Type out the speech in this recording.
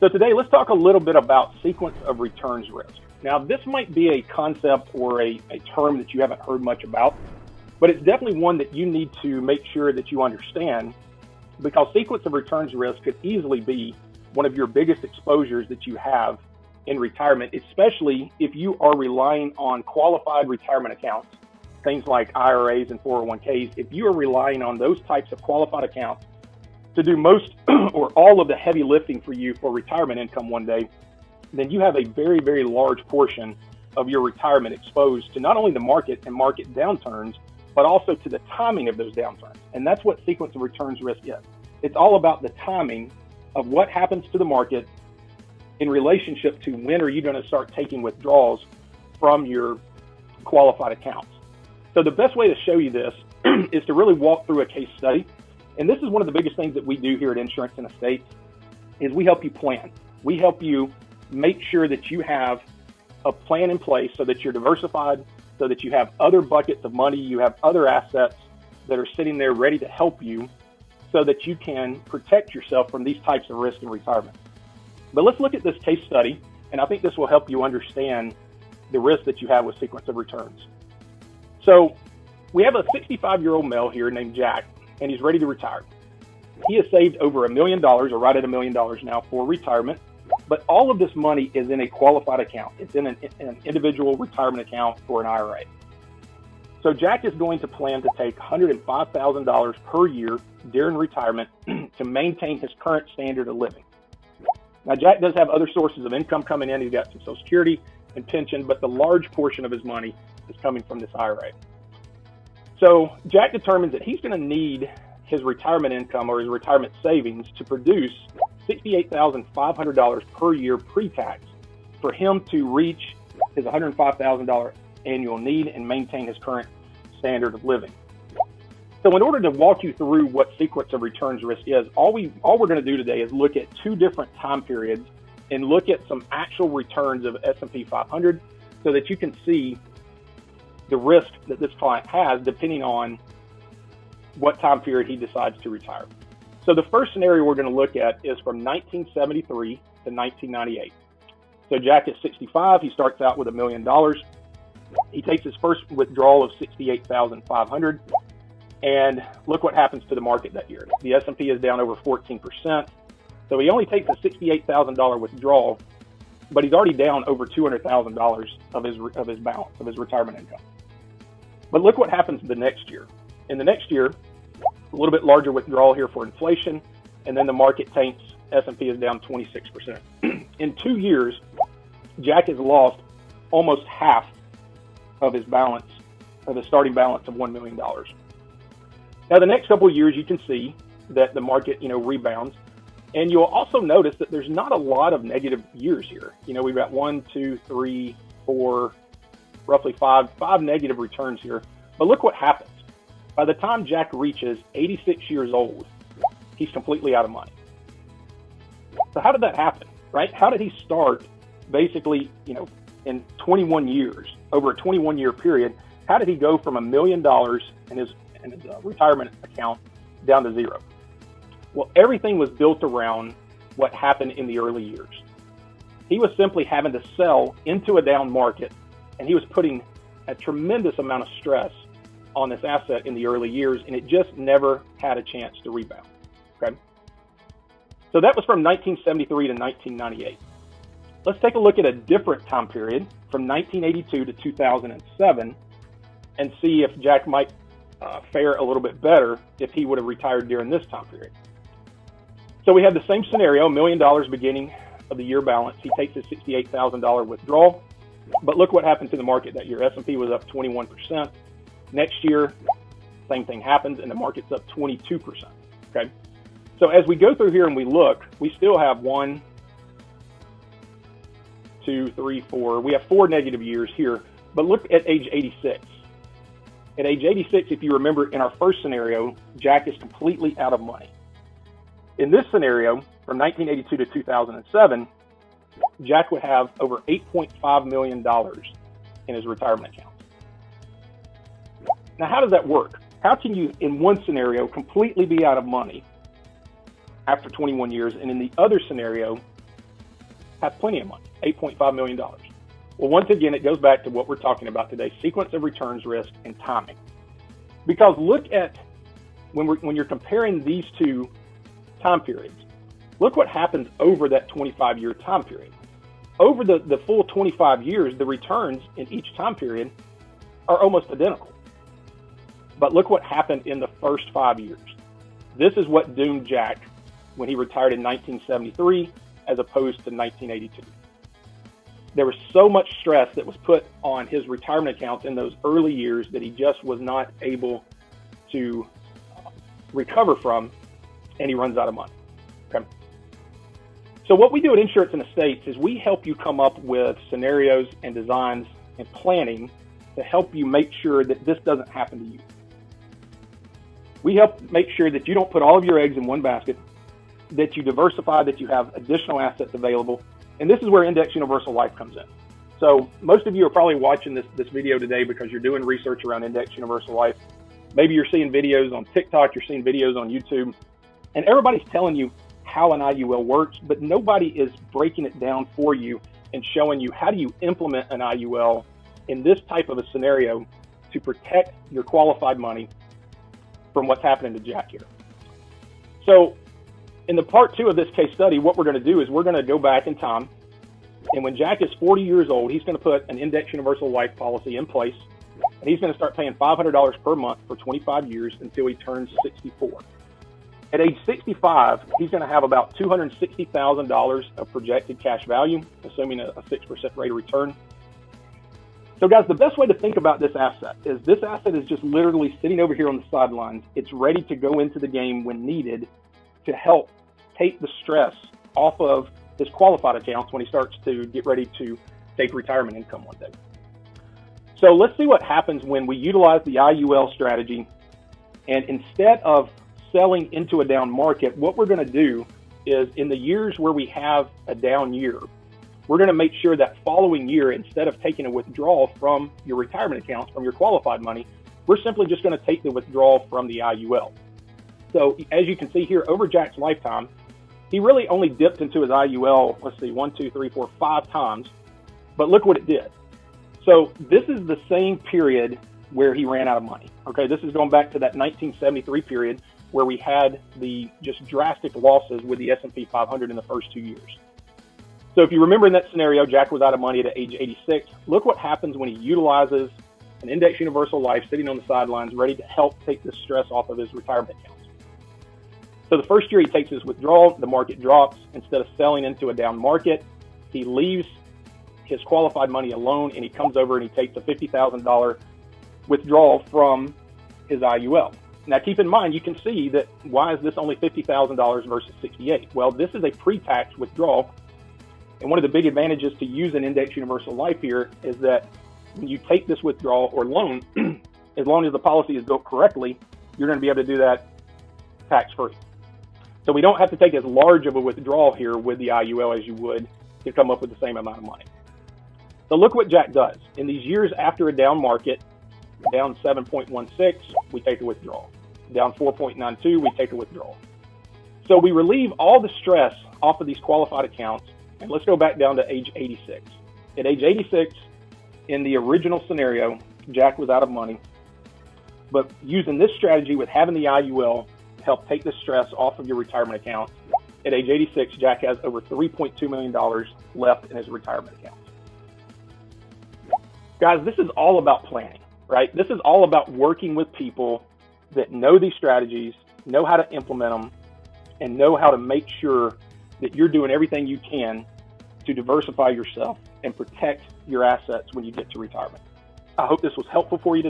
So today, let's talk a little bit about sequence of returns risk. Now, this might be a concept or a term that you haven't heard much about, but it's definitely one that you need to make sure that you understand, because sequence of returns risk could easily be one of your biggest exposures that you have in retirement, especially if you are relying on qualified retirement accounts, things like IRAs and 401ks. If you are relying on those types of qualified accounts to do most or all of the heavy lifting for you for retirement income one day, then you have a very, very large portion of your retirement exposed to not only the market and market downturns, but also to the timing of those downturns. And that's what sequence of returns risk is. It's all about the timing of what happens to the market in relationship to when are you going to start taking withdrawals from your qualified accounts. So the best way to show you this is to really walk through a case study. And this is one of the biggest things that we do here at Insurance and Estates is we help you plan. We help you make sure that you have a plan in place so that you're diversified, so that you have other buckets of money, you have other assets that are sitting there ready to help you so that you can protect yourself from these types of risks in retirement. But let's look at this case study, and I think this will help you understand the risk that you have with sequence of returns. So we have a 65-year-old male here named Jack, and he's ready to retire. He has saved over $1 million, or right at $1 million now, for retirement, but all of this money is in a qualified account. It's in an individual retirement account for an IRA. So Jack is going to plan to take $105,000 per year during retirement to maintain his current standard of living. Now, Jack does have other sources of income coming in. He's got some Social Security and pension, but the large portion of his money is coming from this IRA. So Jack determines that he's going to need his retirement income or his retirement savings to produce $68,500 per year pre-tax for him to reach his $105,000 annual need and maintain his current standard of living. So in order to walk you through what sequence of returns risk is, all we're going to do today is look at two different time periods and look at some actual returns of S&P 500 so that you can see the risk that this client has depending on what time period he decides to retire. So the first scenario we're going to look at is from 1973 to 1998. So Jack is 65. He starts out with $1 million. He takes his first withdrawal of $68,500. And look what happens to the market that year. The S&P is down over 14%. So he only takes a $68,000 withdrawal, but he's already down over $200,000 of his balance, of his retirement income. But look what happens the next year. In the next year, a little bit larger withdrawal here for inflation, and then the market tanks. S&P is down 26%. In 2 years, Jack has lost almost half of his balance, of his starting balance of $1 million. Now, the next couple of years, you can see that the market, rebounds. And you'll also notice that there's not a lot of negative years here. We've got 1, 2, 3, 4, roughly five negative returns here. But look what happens. By the time Jack reaches 86 years old, he's completely out of money. So how did that happen, right? How did he start basically, in 21 years, over a 21-year period, how did he go from $1 million in his retirement account down to zero? Well, everything was built around what happened in the early years. He was simply having to sell into a down market, and he was putting a tremendous amount of stress on this asset in the early years, and it just never had a chance to rebound. Okay? So that was from 1973 to 1998. Let's take a look at a different time period from 1982 to 2007 and see if Jack might fare a little bit better if he would have retired during this time period. So we have the same scenario, $1 million beginning of the year balance. He takes his $68,000 withdrawal, but look what happened to the market that year. S&P was up 21%. Next year, same thing happens, and the market's up 22%. Okay. So as we go through here and we look, we still have 1, 2, 3, 4. We have 4 negative years here, but look at age 86. At age 86, if you remember in our first scenario, Jack is completely out of money. In this scenario, from 1982 to 2007, Jack would have over $8.5 million in his retirement account. Now, how does that work? How can you, in one scenario, completely be out of money after 21 years, and in the other scenario, has plenty of money, $8.5 million. Well, once again, it goes back to what we're talking about today, sequence of returns, risk, and timing. Because look at, when you're comparing these two time periods, look what happens over that 25-year time period. Over the full 25 years, the returns in each time period are almost identical. But look what happened in the first 5 years. This is what doomed Jack when he retired in 1973 as opposed to 1982. There was so much stress that was put on his retirement accounts in those early years that he just was not able to recover from, and he runs out of money. Okay. So what we do at Insurance and Estates is we help you come up with scenarios and designs and planning to help you make sure that this doesn't happen to you. We help make sure that you don't put all of your eggs in one basket, that you diversify, that you have additional assets available. And this is where Index Universal Life comes in. So most of you are probably watching this video today because you're doing research around Index Universal Life. Maybe you're seeing videos on TikTok, you're seeing videos on YouTube, and everybody's telling you how an IUL works, but nobody is breaking it down for you and showing you how do you implement an IUL in this type of a scenario to protect your qualified money from what's happening to Jack here. So in the part 2 of this case study, what we're going to do is we're going to go back in time, and when Jack is 40 years old, he's going to put an Index Universal Life policy in place, and he's going to start paying $500 per month for 25 years until he turns 64. At age 65, he's going to have about $260,000 of projected cash value, assuming a 6% rate of return. So guys, the best way to think about this asset is just literally sitting over here on the sidelines. It's ready to go into the game when needed to help take the stress off of his qualified accounts when he starts to get ready to take retirement income one day. So let's see what happens when we utilize the IUL strategy, and instead of selling into a down market, what we're going to do is in the years where we have a down year, we're going to make sure that following year, instead of taking a withdrawal from your retirement accounts, from your qualified money, we're simply just going to take the withdrawal from the IUL. So as you can see here, over Jack's lifetime, he really only dipped into his IUL, let's see, 1, 2, 3, 4, 5 times, but look what it did. So this is the same period where he ran out of money. Okay, this is going back to that 1973 period where we had the just drastic losses with the S&P 500 in the first 2 years. So if you remember in that scenario, Jack was out of money at age 86. Look what happens when he utilizes an Index Universal Life sitting on the sidelines, ready to help take the stress off of his retirement accounts. So the first year he takes his withdrawal, the market drops. Instead of selling into a down market, he leaves his qualified money alone, and he comes over and he takes a $50,000 withdrawal from his IUL. Now keep in mind, you can see that why is this only $50,000 versus $68? Well, this is a pre-tax withdrawal. And one of the big advantages to use an Index Universal Life here is that when you take this withdrawal or loan, as long as the policy is built correctly, you're going to be able to do that tax-free. So we don't have to take as large of a withdrawal here with the IUL as you would to come up with the same amount of money. So look what Jack does. In these years after a down market, down 7.16, we take a withdrawal. Down 4.92, we take a withdrawal. So we relieve all the stress off of these qualified accounts. And let's go back down to age 86. At age 86, in the original scenario, Jack was out of money. But using this strategy with having the IUL to help take the stress off of your retirement account, at age 86, Jack has over $3.2 million left in his retirement account. Guys, this is all about planning, right? This is all about working with people that know these strategies, know how to implement them, and know how to make sure that you're doing everything you can to diversify yourself and protect your assets when you get to retirement. I hope this was helpful for you today.